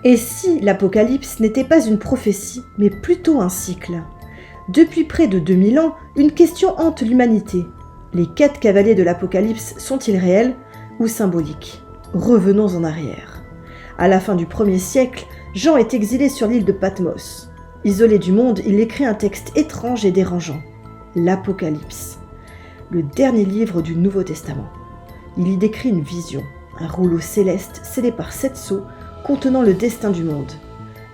Et si l'Apocalypse n'était pas une prophétie, mais plutôt un cycle? Depuis près de 2000 ans, une question hante l'humanité. Les 4 cavaliers de l'Apocalypse sont-ils réels ou symboliques? Revenons en arrière. À la fin du 1er siècle, Jean est exilé sur l'île de Patmos. Isolé du monde, il écrit un texte étrange et dérangeant, l'Apocalypse, le dernier livre du Nouveau Testament. Il y décrit une vision, un rouleau céleste scellé par 7 sceaux contenant le destin du monde.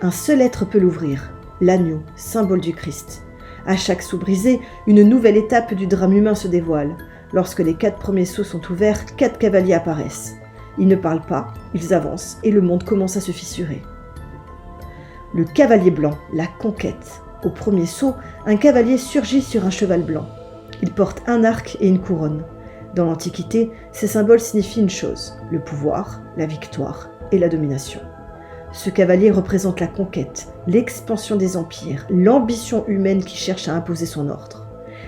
Un seul être peut l'ouvrir, l'agneau, symbole du Christ. À chaque sceau brisé, une nouvelle étape du drame humain se dévoile. Lorsque les 4 premiers sceaux sont ouverts, 4 cavaliers apparaissent. Ils ne parlent pas, ils avancent et le monde commence à se fissurer. Le cavalier blanc, la conquête. Au premier sceau, un cavalier surgit sur un cheval blanc. Il porte un arc et une couronne. Dans l'Antiquité, ces symboles signifient une chose, le pouvoir, la victoire et la domination. Ce cavalier représente la conquête, l'expansion des empires, l'ambition humaine qui cherche à imposer son ordre.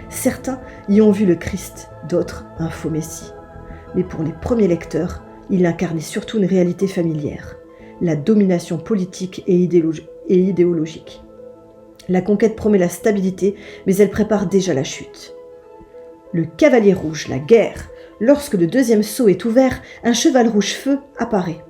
Certains y ont vu le Christ, d'autres un faux messie. Mais pour les premiers lecteurs, il incarnait surtout une réalité familière, la domination politique et idéologique. La conquête promet la stabilité, mais elle prépare déjà la chute. Le cavalier rouge, la guerre. Lorsque le 2e sceau est ouvert, un cheval rouge-feu apparaît.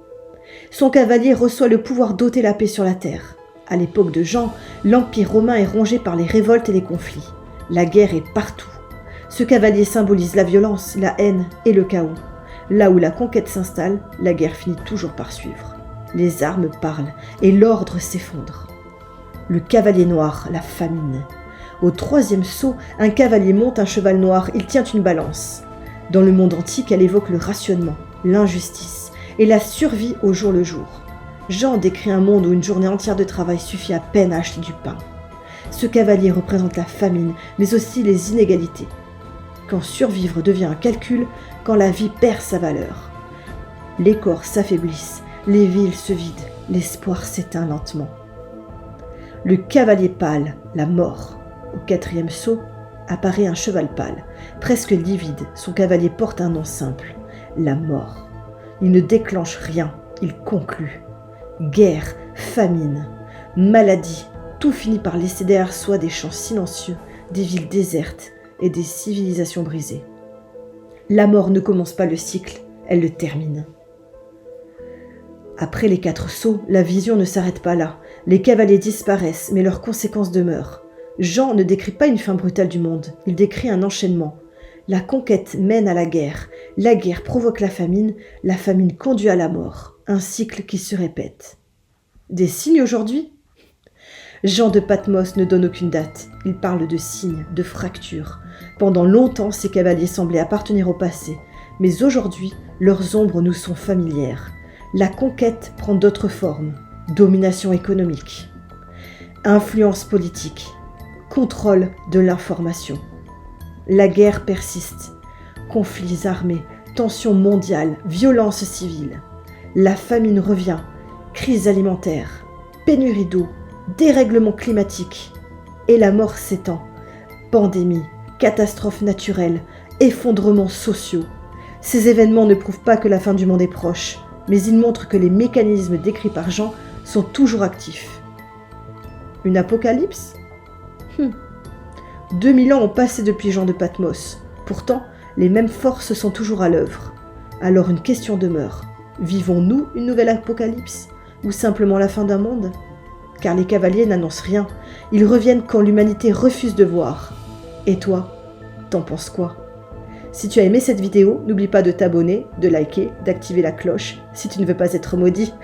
Son cavalier reçoit le pouvoir d'ôter la paix sur la terre. À l'époque de Jean, l'Empire romain est rongé par les révoltes et les conflits. La guerre est partout. Ce cavalier symbolise la violence, la haine et le chaos. Là où la conquête s'installe, la guerre finit toujours par suivre. Les armes parlent et l'ordre s'effondre. Le cavalier noir, la famine. Au 3e sceau, un cavalier monte un cheval noir, il tient une balance. Dans le monde antique, elle évoque le rationnement, l'injustice et la survie au jour le jour. Jean décrit un monde où une journée entière de travail suffit à peine à acheter du pain. Ce cavalier représente la famine, mais aussi les inégalités. Quand survivre devient un calcul, quand la vie perd sa valeur. Les corps s'affaiblissent, les villes se vident, l'espoir s'éteint lentement. Le cavalier pâle, la mort. Au 4e sceau, apparaît un cheval pâle, presque livide. Son cavalier porte un nom simple, la mort. Il ne déclenche rien, il conclut. Guerre, famine, maladie, tout finit par laisser derrière soi des champs silencieux, des villes désertes et des civilisations brisées. La mort ne commence pas le cycle, elle le termine. Après les 4 sceaux, la vision ne s'arrête pas là. Les cavaliers disparaissent, mais leurs conséquences demeurent. Jean ne décrit pas une fin brutale du monde, il décrit un enchaînement. La conquête mène à la guerre provoque la famine conduit à la mort, un cycle qui se répète. Des signes aujourd'hui? Jean de Patmos ne donne aucune date, il parle de signes, de fractures. Pendant longtemps, ces cavaliers semblaient appartenir au passé, mais aujourd'hui, leurs ombres nous sont familières. La conquête prend d'autres formes, domination économique, influence politique, contrôle de l'information. La guerre persiste, conflits armés, tensions mondiales, violences civiles. La famine revient, crise alimentaire, pénurie d'eau, dérèglement climatique. Et la mort s'étend, pandémie, catastrophes naturelles, effondrements sociaux. Ces événements ne prouvent pas que la fin du monde est proche, mais ils montrent que les mécanismes décrits par Jean sont toujours actifs. Une apocalypse ? 2000 ans ont passé depuis Jean de Patmos. Pourtant, les mêmes forces sont toujours à l'œuvre. Alors une question demeure. Vivons-nous une nouvelle apocalypse? Ou simplement la fin d'un monde? Car les cavaliers n'annoncent rien. Ils reviennent quand l'humanité refuse de voir. Et toi, t'en penses quoi? Si tu as aimé cette vidéo, n'oublie pas de t'abonner, de liker, d'activer la cloche si tu ne veux pas être maudit.